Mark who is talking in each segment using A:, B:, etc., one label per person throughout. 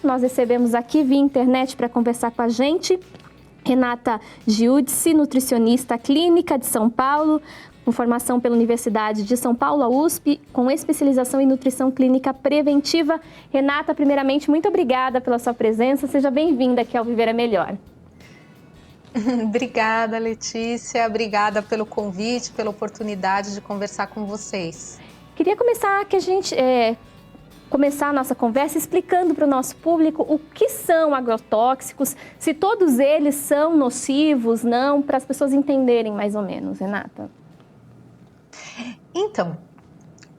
A: nós recebemos aqui via internet para conversar com a gente Renata Giudice, nutricionista clínica de São Paulo, com formação pela Universidade de São Paulo, a USP, com especialização em nutrição clínica preventiva. Renata, primeiramente, muito obrigada pela sua presença. Seja bem-vinda aqui ao Viver é Melhor.
B: Obrigada, Letícia. Obrigada pelo convite, pela oportunidade de conversar com vocês.
A: Queria começar a nossa conversa explicando para o nosso público o que são agrotóxicos, se todos eles são nocivos, não, para as pessoas entenderem mais ou menos, Renata.
B: Então,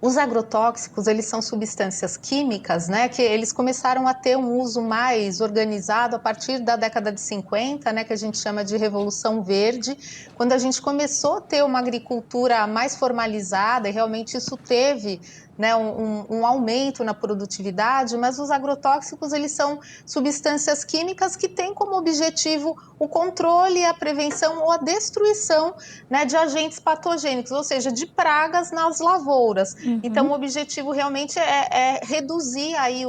B: os agrotóxicos, eles são substâncias químicas, né, que eles começaram a ter um uso mais organizado a partir da década de 50, né, que a gente chama de Revolução Verde, quando a gente começou a ter uma agricultura mais formalizada e realmente isso teve, né, um aumento na produtividade, mas os agrotóxicos, eles são substâncias químicas que têm como objetivo o controle, a prevenção ou a destruição, né, de agentes patogênicos, ou seja, de pragas nas lavouras. Então, o objetivo realmente é reduzir aí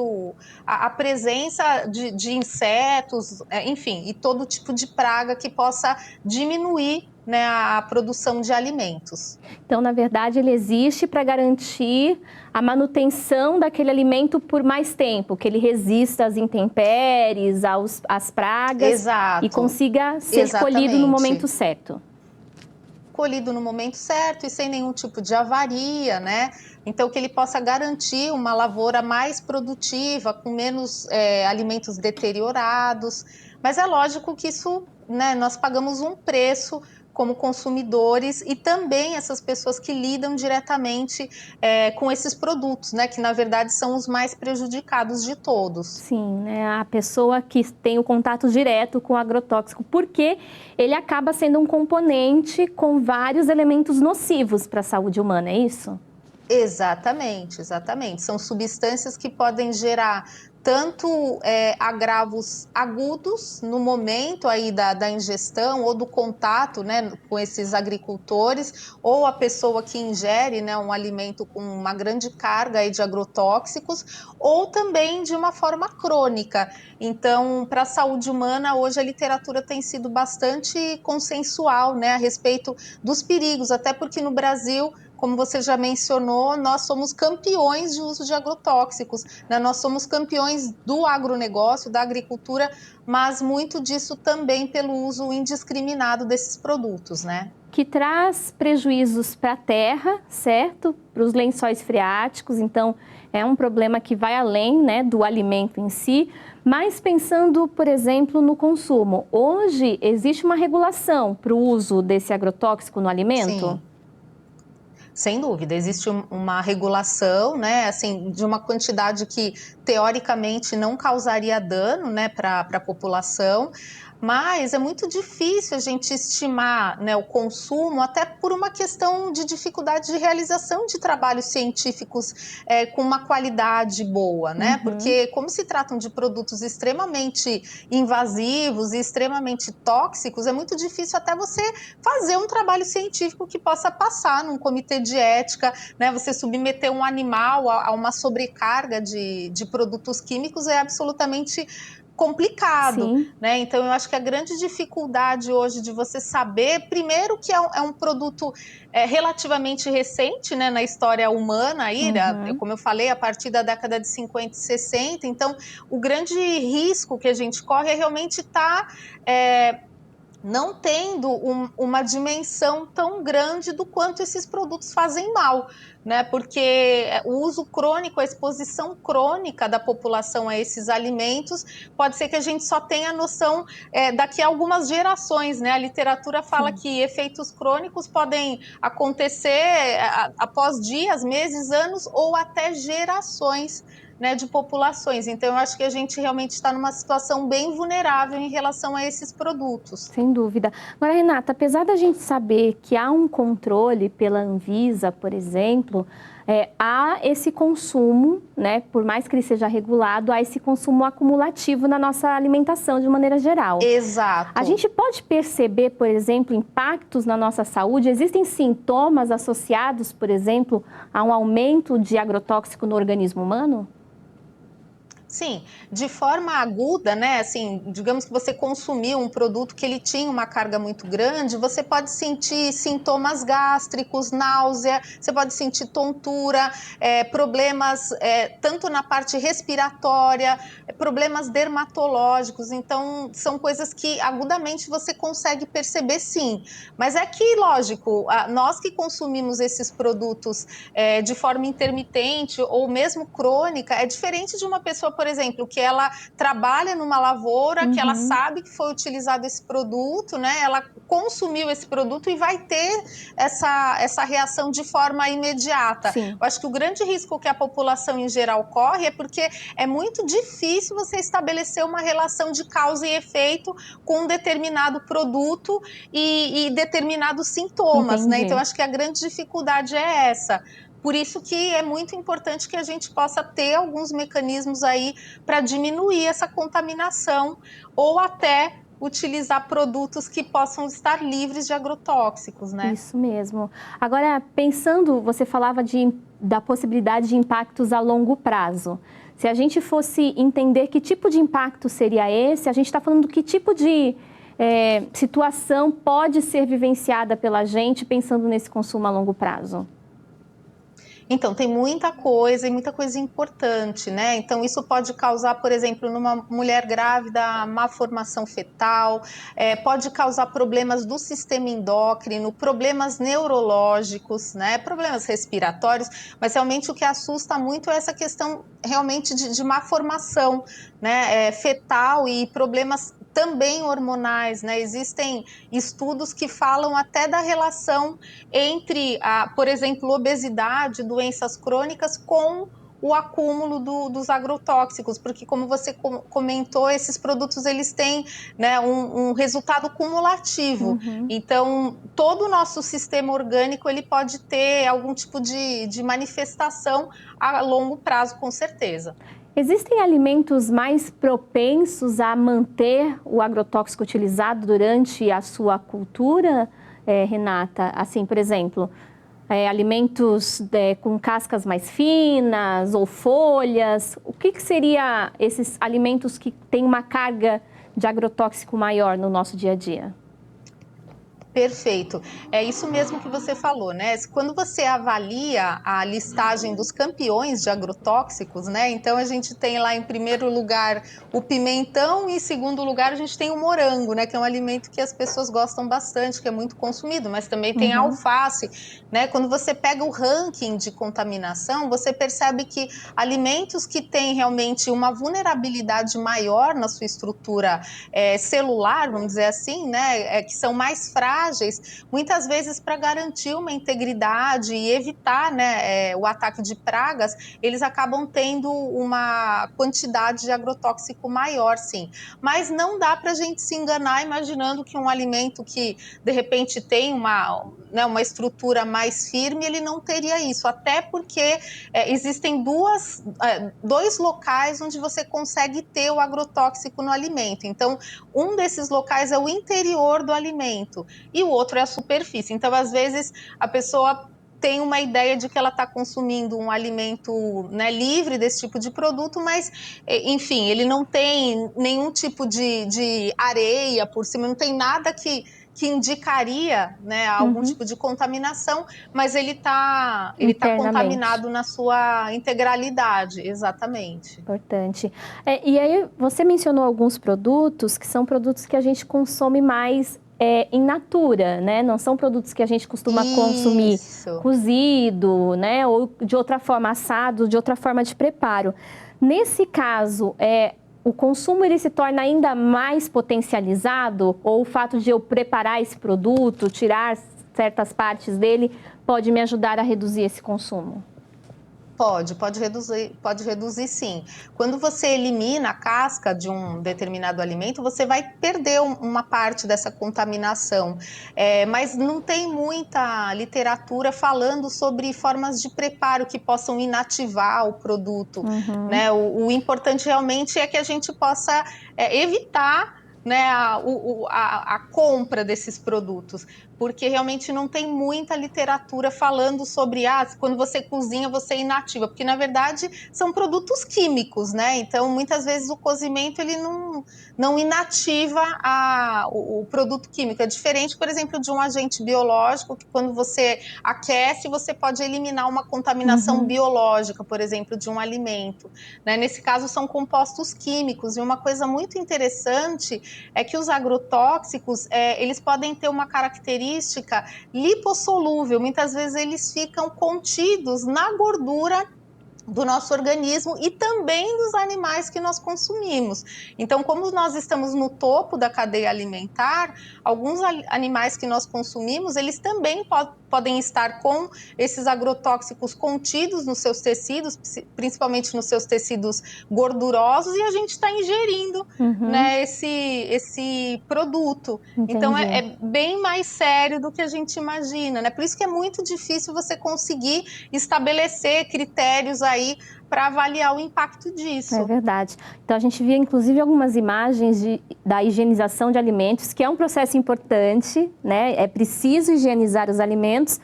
B: a presença de insetos, enfim, e todo tipo de praga que possa diminuir, né, a produção de alimentos.
A: Então, na verdade, ele existe para garantir a manutenção daquele alimento por mais tempo, que ele resista às intempéries, às pragas.
B: Exato.
A: E consiga ser colhido no momento certo.
B: Colhido no momento certo e sem nenhum tipo de avaria, né? Então, que ele possa garantir uma lavoura mais produtiva, com menos alimentos deteriorados. Mas é lógico que isso, né, nós pagamos um preço como consumidores e também essas pessoas que lidam diretamente com esses produtos, né, que na verdade são os mais prejudicados de todos.
A: Sim, né, a pessoa que tem o contato direto com o agrotóxico, porque ele acaba sendo um componente com vários elementos nocivos para a saúde humana, é isso?
B: Exatamente, exatamente. São substâncias que podem gerar tanto agravos agudos no momento aí da ingestão ou do contato, né, com esses agricultores, ou a pessoa que ingere, né, um alimento com uma grande carga aí de agrotóxicos, ou também de uma forma crônica. Então, para a saúde humana, hoje a literatura tem sido bastante consensual, né, a respeito dos perigos, até porque no Brasil, como você já mencionou, nós somos campeões de uso de agrotóxicos, né? Nós somos campeões do agronegócio, da agricultura, mas muito disso também pelo uso indiscriminado desses produtos, né?
A: Que traz prejuízos para a terra, certo? Para os lençóis freáticos, então é um problema que vai além, né, do alimento em si, mas pensando, por exemplo, no consumo. Hoje existe uma regulação para o uso desse agrotóxico no alimento?
B: Sim. Sem dúvida, existe uma regulação, né, assim, de uma quantidade que teoricamente não causaria dano, né, para a população, mas é muito difícil a gente estimar, né, o consumo, até por uma questão de dificuldade de realização de trabalhos científicos com uma qualidade boa, né? Porque como se tratam de produtos extremamente invasivos e extremamente tóxicos, é muito difícil até você fazer um trabalho científico que possa passar num comitê de ética, né? Você submeter um animal a uma sobrecarga de produtos químicos é absolutamente complicado, né? Então eu acho que a grande dificuldade hoje de você saber, primeiro que é um produto relativamente recente, né, na história humana aí, como eu falei, a partir da década de 50 e 60, então o grande risco que a gente corre é realmente estar não tendo uma dimensão tão grande do quanto esses produtos fazem mal, né? Porque o uso crônico, a exposição crônica da população a esses alimentos, pode ser que a gente só tenha noção daqui a algumas gerações, né? A literatura fala que efeitos crônicos podem acontecer após dias, meses, anos ou até gerações, né, de populações. Então, eu acho que a gente realmente está numa situação bem vulnerável em relação a esses produtos.
A: Sem dúvida. Agora, Renata, apesar da gente saber que há um controle pela Anvisa, por exemplo, há esse consumo, né, por mais que ele seja regulado, há esse consumo acumulativo na nossa alimentação de maneira geral.
B: Exato.
A: A gente pode perceber, por exemplo, impactos na nossa saúde? Existem sintomas associados, por exemplo, a um aumento de agrotóxico no organismo humano?
B: Sim, de forma aguda, né? Assim, digamos que você consumiu um produto que ele tinha uma carga muito grande, você pode sentir sintomas gástricos, náusea, você pode sentir tontura, problemas tanto na parte respiratória, problemas dermatológicos. Então, são coisas que agudamente você consegue perceber, sim. Mas é que, lógico, nós que consumimos esses produtos de forma intermitente ou mesmo crônica, é diferente de uma pessoa, por exemplo, que ela trabalha numa lavoura, que ela sabe que foi utilizado esse produto, né? Ela consumiu esse produto e vai ter essa reação de forma imediata.
A: Sim.
B: Eu acho que o grande risco que a população em geral corre é porque é muito difícil você estabelecer uma relação de causa e efeito com um determinado produto e determinados sintomas, né? Então,
A: Entendi.
B: acho que a grande dificuldade é essa. Por isso que é muito importante que a gente possa ter alguns mecanismos aí para diminuir essa contaminação ou até utilizar produtos que possam estar livres de agrotóxicos, né?
A: Isso mesmo. Agora, pensando, você falava da possibilidade de impactos a longo prazo. Se a gente fosse entender que tipo de impacto seria esse, a gente está falando do que tipo de situação pode ser vivenciada pela gente pensando nesse consumo a longo prazo?
B: Então, tem muita coisa e muita coisa importante, né? Então, isso pode causar, por exemplo, numa mulher grávida, má formação fetal, pode causar problemas do sistema endócrino, problemas neurológicos, né? Problemas respiratórios, mas realmente o que assusta muito é essa questão realmente de má formação, né? Fetal e problemas também hormonais, né? Existem estudos que falam até da relação entre, por exemplo, obesidade, doenças crônicas com o acúmulo dos agrotóxicos, porque como você comentou, esses produtos eles têm, né, um resultado cumulativo. Então, todo o nosso sistema orgânico ele pode ter algum tipo de manifestação a longo prazo, com certeza.
A: Existem alimentos mais propensos a manter o agrotóxico utilizado durante a sua cultura, Renata? Assim, por exemplo, alimentos com cascas mais finas ou folhas. O que seria esses alimentos que têm uma carga de agrotóxico maior no nosso dia a dia?
B: Perfeito. É isso mesmo que você falou, né? Quando você avalia a listagem dos campeões de agrotóxicos, né? Então a gente tem lá em primeiro lugar o pimentão e em segundo lugar a gente tem o morango, né? Que é um alimento que as pessoas gostam bastante, que é muito consumido, mas também tem a alface, né? Quando você pega o ranking de contaminação, você percebe que alimentos que têm realmente uma vulnerabilidade maior na sua estrutura celular, vamos dizer assim, né? Que são mais frágeis, muitas vezes para garantir uma integridade e evitar, né, o ataque de pragas, eles acabam tendo uma quantidade de agrotóxico maior, sim. Mas não dá para a gente se enganar imaginando que um alimento que, de repente, tem uma estrutura mais firme, ele não teria isso, até porque existem dois locais onde você consegue ter o agrotóxico no alimento. Então, um desses locais é o interior do alimento e o outro é a superfície. Então, às vezes, a pessoa tem uma ideia de que ela está consumindo um alimento, né, livre desse tipo de produto, mas, enfim, ele não tem nenhum tipo de areia por cima, não tem nada que indicaria, né, algum tipo de contaminação, mas ele tá
A: Internamente.
B: contaminado na sua integralidade, exatamente.
A: Importante. E aí, você mencionou alguns produtos que são produtos que a gente consome mais in natura, né? Não são produtos que a gente costuma consumir
B: Isso.
A: cozido, né? Ou de outra forma, assado, de outra forma de preparo. Nesse caso, o consumo ele se torna ainda mais potencializado? Ou o fato de eu preparar esse produto, tirar certas partes dele, pode me ajudar a reduzir esse consumo?
B: Pode reduzir sim. Quando você elimina a casca de um determinado alimento, você vai perder uma parte dessa contaminação. Mas não tem muita literatura falando sobre formas de preparo que possam inativar o produto, né? O importante realmente é que a gente possa evitar, né, a compra desses produtos. porque realmente não tem muita literatura falando sobre quando você cozinha você é inativa, porque na verdade são produtos químicos, né? Então muitas vezes o cozimento ele não inativa o produto químico. É diferente, por exemplo, de um agente biológico, que quando você aquece, você pode eliminar uma contaminação biológica, por exemplo, de um alimento, né? Nesse caso são compostos químicos, e uma coisa muito interessante é que os agrotóxicos, eles podem ter uma característica lipossolúvel. Muitas vezes eles ficam contidos na gordura do nosso organismo e também dos animais que nós consumimos. Então, como nós estamos no topo da cadeia alimentar, alguns animais que nós consumimos, eles também podem estar com esses agrotóxicos contidos nos seus tecidos, principalmente nos seus tecidos gordurosos, e a gente está ingerindo, né, esse produto.
A: Entendi.
B: Então, é bem mais sério do que a gente imagina, né? Por isso que é muito difícil você conseguir estabelecer critérios aí para avaliar o impacto disso.
A: É verdade. Então a gente via inclusive algumas imagens da higienização de alimentos, que é um processo importante, né? É preciso higienizar os alimentos,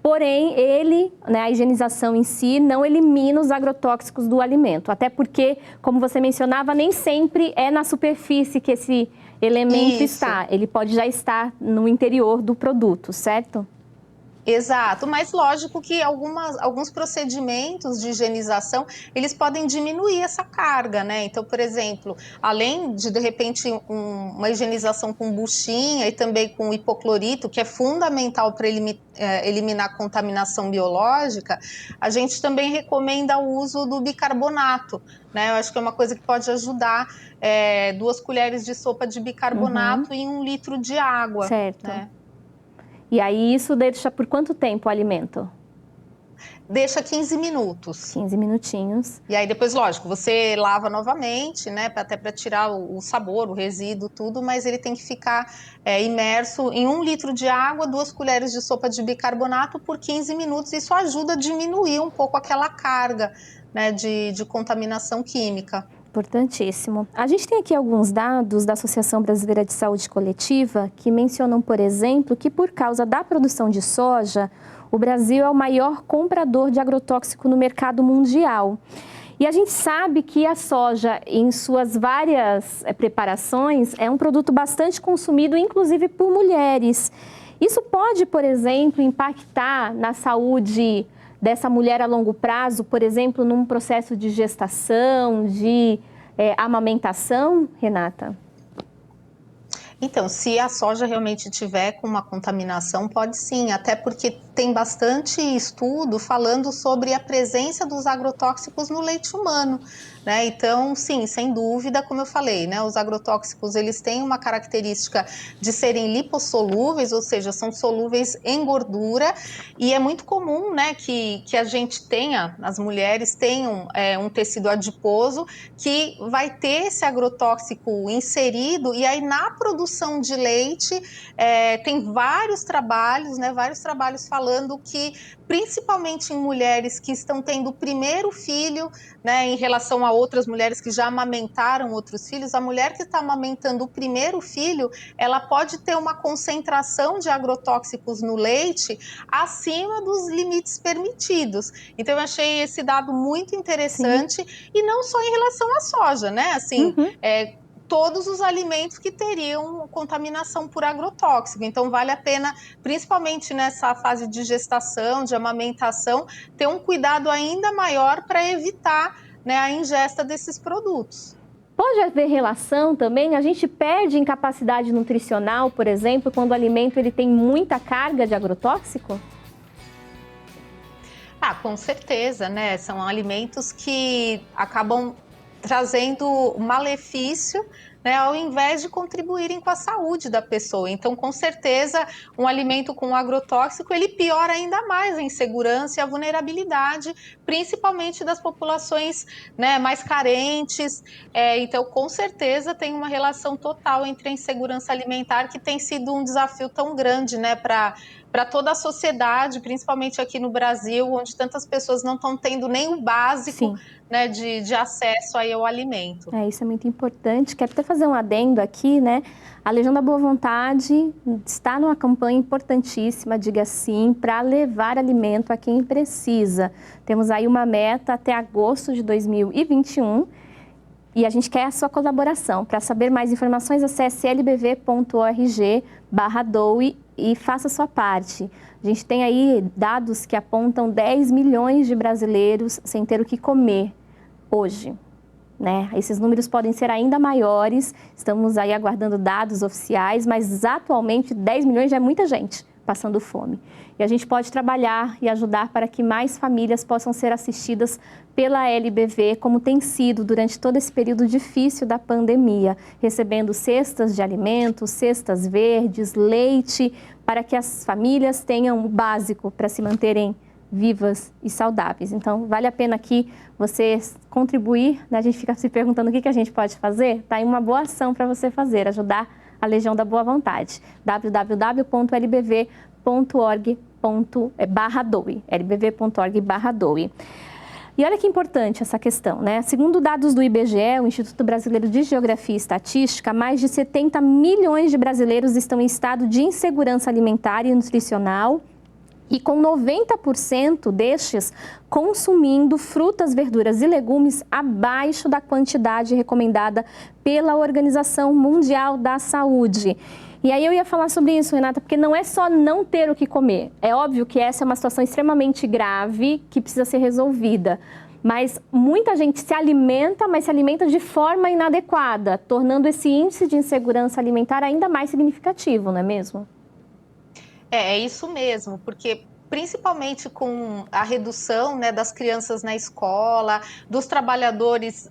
A: porém a higienização em si não elimina os agrotóxicos do alimento, até porque, como você mencionava, nem sempre é na superfície que esse elemento está, ele pode já estar no interior do produto, certo?
B: Exato, mas lógico que alguns procedimentos de higienização, eles podem diminuir essa carga, né? Então, por exemplo, além de repente, uma higienização com buchinha e também com hipoclorito, que é fundamental para eliminar a contaminação biológica, a gente também recomenda o uso do bicarbonato, né? Eu acho que é uma coisa que pode ajudar, 2 colheres de sopa de bicarbonato em 1 litro de água.
A: Certo.
B: Né?
A: E aí isso deixa por quanto tempo o alimento?
B: Deixa 15 minutos.
A: 15 minutinhos.
B: E aí depois, lógico, você lava novamente, né, até para tirar o sabor, o resíduo, tudo, mas ele tem que ficar imerso em 1 litro de água, 2 colheres de sopa de bicarbonato por 15 minutos. Isso ajuda a diminuir um pouco aquela carga, né, de contaminação química.
A: Importantíssimo. A gente tem aqui alguns dados da Associação Brasileira de Saúde Coletiva que mencionam, por exemplo, que por causa da produção de soja, o Brasil é o maior comprador de agrotóxico no mercado mundial. E a gente sabe que a soja, em suas várias preparações, é um produto bastante consumido, inclusive por mulheres. Isso pode, por exemplo, impactar na saúde dessa mulher a longo prazo, por exemplo, num processo de gestação, de amamentação, Renata?
B: Então, se a soja realmente tiver com uma contaminação, pode sim, até porque tem bastante estudo falando sobre a presença dos agrotóxicos no leite humano, né? Então, sim, sem dúvida, como eu falei, né? Os agrotóxicos, eles têm uma característica de serem lipossolúveis, ou seja, são solúveis em gordura, e é muito comum, né, que a gente tenha, as mulheres tenham um tecido adiposo que vai ter esse agrotóxico inserido, e aí na produção de leite tem vários trabalhos, né, falando que, principalmente em mulheres que estão tendo o primeiro filho, né, em relação a outras mulheres que já amamentaram outros filhos, a mulher que está amamentando o primeiro filho, ela pode ter uma concentração de agrotóxicos no leite acima dos limites permitidos. Então, eu achei esse dado muito interessante. Sim. E não só em relação à soja, né? Assim, todos os alimentos que teriam contaminação por agrotóxico. Então, vale a pena, principalmente nessa fase de gestação, de amamentação, ter um cuidado ainda maior para evitar, né, a ingesta desses produtos.
A: Pode haver relação também? A gente perde em capacidade nutricional, por exemplo, quando o alimento ele tem muita carga de agrotóxico?
B: Com certeza, né? São alimentos que acabam trazendo malefício, né, ao invés de contribuírem com a saúde da pessoa. Então, com certeza, um alimento com agrotóxico, ele piora ainda mais a insegurança e a vulnerabilidade, principalmente das populações, né, mais carentes. Então, com certeza, tem uma relação total entre a insegurança alimentar, que tem sido um desafio tão grande, né, para para toda a sociedade, principalmente aqui no Brasil, onde tantas pessoas não estão tendo nem o básico, né, de acesso aí ao alimento.
A: Isso é muito importante. Quero até fazer um adendo aqui, né? A Legião da Boa Vontade está numa campanha importantíssima, diga sim, para levar alimento a quem precisa. Temos aí uma meta até agosto de 2021 e a gente quer a sua colaboração. Para saber mais informações, acesse lbv.org/doe e faça a sua parte. A gente tem aí dados que apontam 10 milhões de brasileiros sem ter o que comer hoje. Né? Esses números podem ser ainda maiores, estamos aí aguardando dados oficiais, mas atualmente 10 milhões já é muita gente passando fome. E a gente pode trabalhar e ajudar para que mais famílias possam ser assistidas pela LBV, como tem sido durante todo esse período difícil da pandemia, recebendo cestas de alimentos, cestas verdes, leite, para que as famílias tenham o básico para se manterem vivas e saudáveis. Então, vale a pena aqui você contribuir, né? A gente fica se perguntando o que a gente pode fazer, tá aí uma boa ação para você fazer, ajudar a Legião da Boa Vontade. www.lbv.org/doe, lbv.org/doe. E olha que importante essa questão, né? Segundo dados do IBGE, o Instituto Brasileiro de Geografia e Estatística, mais de 70 milhões de brasileiros estão em estado de insegurança alimentar e nutricional, e com 90% destes consumindo frutas, verduras e legumes abaixo da quantidade recomendada pela Organização Mundial da Saúde. E aí eu ia falar sobre isso, Renata, porque não é só não ter o que comer. É óbvio que essa é uma situação extremamente grave que precisa ser resolvida. Mas muita gente se alimenta, mas se alimenta de forma inadequada, tornando esse índice de insegurança alimentar ainda mais significativo, não é mesmo?
B: É isso mesmo, porque principalmente com a redução, né, das crianças na escola, dos trabalhadores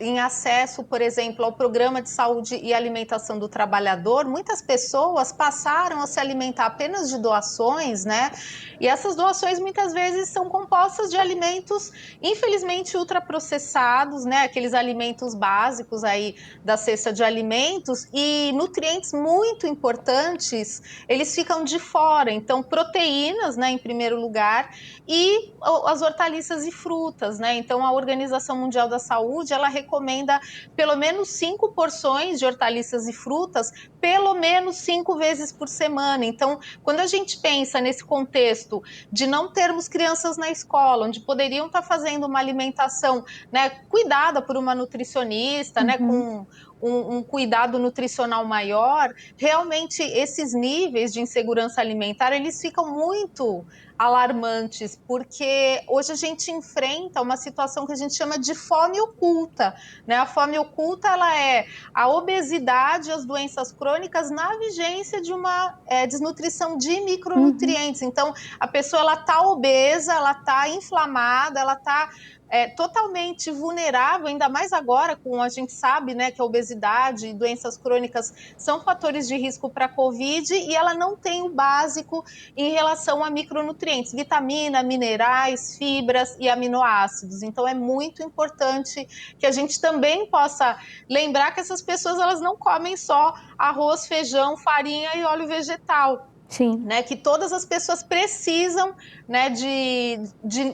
B: em acesso, por exemplo, ao Programa de Saúde e Alimentação do Trabalhador, muitas pessoas passaram a se alimentar apenas de doações, né? E essas doações muitas vezes são compostas de alimentos, infelizmente, ultraprocessados, né? Aqueles alimentos básicos aí da cesta de alimentos, e nutrientes muito importantes, eles ficam de fora. Então, proteínas, né, em primeiro lugar, e as hortaliças e frutas, né? Então, a Organização Mundial da Saúde, ela recomenda pelo menos 5 porções de hortaliças e frutas, pelo menos 5 vezes por semana. Então, quando a gente pensa nesse contexto de não termos crianças na escola, onde poderiam estar fazendo uma alimentação, né, cuidada por uma nutricionista, né, com um cuidado nutricional maior, realmente esses níveis de insegurança alimentar, eles ficam muito alarmantes, porque hoje a gente enfrenta uma situação que a gente chama de fome oculta, né? A fome oculta, ela é a obesidade, as doenças crônicas na vigência de uma desnutrição de micronutrientes. Então, a pessoa, ela tá obesa, ela tá inflamada, ela tá totalmente vulnerável, ainda mais agora, com a gente sabe, né, que a obesidade e doenças crônicas são fatores de risco para a Covid, e ela não tem o básico em relação a micronutrientes, vitamina, minerais, fibras e aminoácidos. Então, é muito importante que a gente também possa lembrar que essas pessoas, elas não comem só arroz, feijão, farinha e óleo vegetal.
A: Sim.
B: Né, que todas as pessoas precisam, né, de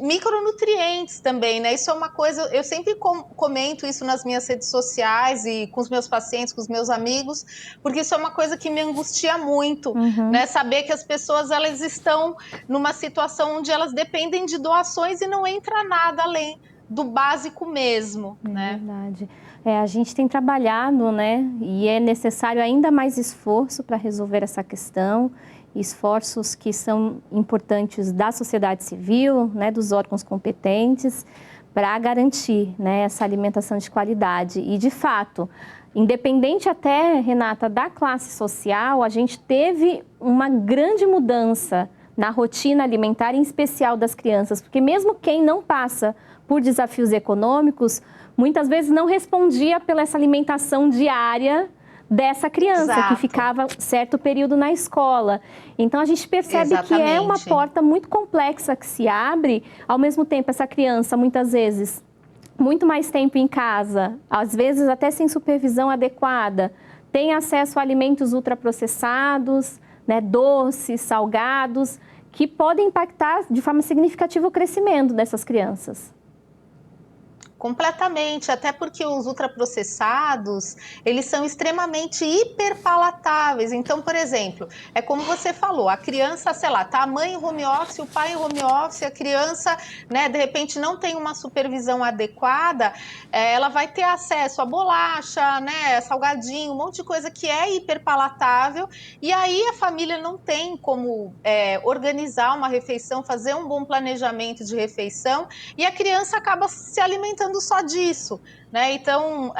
B: micronutrientes também, né? Isso é uma coisa, eu sempre comento isso nas minhas redes sociais e com os meus pacientes, com os meus amigos, porque isso é uma coisa que me angustia muito, né? Saber que as pessoas, elas estão numa situação onde elas dependem de doações e não entra nada além do básico mesmo, né?
A: Verdade. A gente tem trabalhado, né, e é necessário ainda mais esforço para resolver essa questão, esforços que são importantes da sociedade civil, né, dos órgãos competentes, para garantir, né, essa alimentação de qualidade. E, de fato, independente até, Renata, da classe social, a gente teve uma grande mudança na rotina alimentar, em especial das crianças, porque mesmo quem não passa por desafios econômicos, muitas vezes não respondia pela essa alimentação diária dessa criança. Exato. Que ficava certo período na escola. Então, a gente percebe Exatamente. Que é uma porta muito complexa que se abre. Ao mesmo tempo, essa criança, muitas vezes, muito mais tempo em casa, às vezes até sem supervisão adequada, tem acesso a alimentos ultraprocessados, né, doces, salgados, que podem impactar de forma significativa o crescimento dessas crianças.
B: Completamente, até porque os ultraprocessados, eles são extremamente hiperpalatáveis. Então, por exemplo, é como você falou, a criança, sei lá, tá a mãe em home office, o pai em home office, a criança, né, de repente não tem uma supervisão adequada, ela vai ter acesso a bolacha, né, salgadinho, um monte de coisa que é hiperpalatável, e aí a família não tem como organizar uma refeição, fazer um bom planejamento de refeição, e a criança acaba se alimentando só disso, né? Então,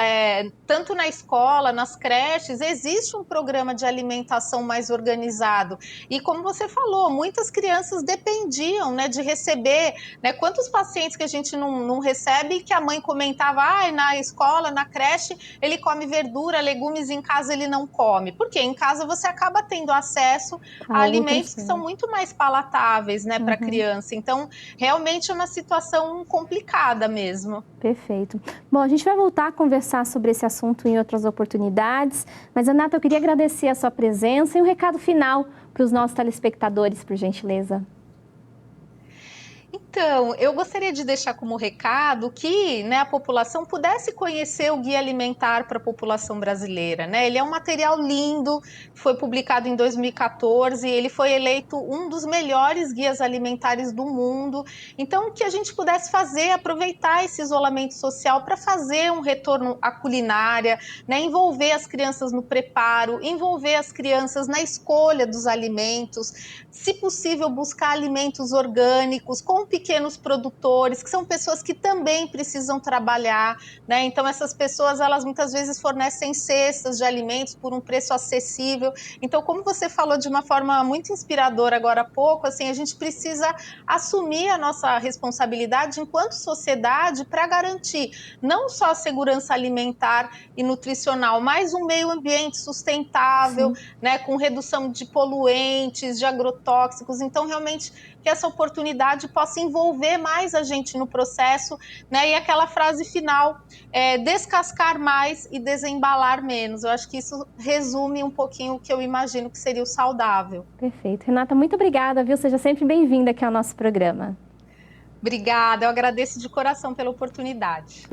B: tanto na escola, nas creches, existe um programa de alimentação mais organizado. E como você falou, muitas crianças dependiam, né, de receber, né? Quantos pacientes que a gente não recebe que a mãe comentava, na escola, na creche, ele come verdura, legumes, em casa ele não come. Porque em casa você acaba tendo acesso a alimentos que são muito mais palatáveis, né, para a criança. Então, realmente é uma situação complicada mesmo.
A: Perfeito. Bom, a gente vai voltar a conversar sobre esse assunto em outras oportunidades, mas, Renata, eu queria agradecer a sua presença e um recado final para os nossos telespectadores, por gentileza.
B: Então, eu gostaria de deixar como recado que, né, a população pudesse conhecer o Guia Alimentar para a População Brasileira, né? Ele é um material lindo, foi publicado em 2014, ele foi eleito um dos melhores guias alimentares do mundo. Então, o que a gente pudesse fazer, aproveitar esse isolamento social para fazer um retorno à culinária, né, envolver as crianças no preparo, envolver as crianças na escolha dos alimentos, se possível buscar alimentos orgânicos, com pequenos produtores, que são pessoas que também precisam trabalhar, né? Então essas pessoas, elas muitas vezes fornecem cestas de alimentos por um preço acessível. Então, como você falou de uma forma muito inspiradora agora há pouco, assim, a gente precisa assumir a nossa responsabilidade enquanto sociedade para garantir não só a segurança alimentar e nutricional, mas um meio ambiente sustentável, né, com redução de poluentes, de agrotóxicos. Então, realmente, que essa oportunidade possa envolver mais a gente no processo, né? E aquela frase final, descascar mais e desembalar menos. Eu acho que isso resume um pouquinho o que eu imagino que seria o saudável.
A: Perfeito. Renata, muito obrigada, viu? Seja sempre bem-vinda aqui ao nosso programa.
B: Obrigada, eu agradeço de coração pela oportunidade.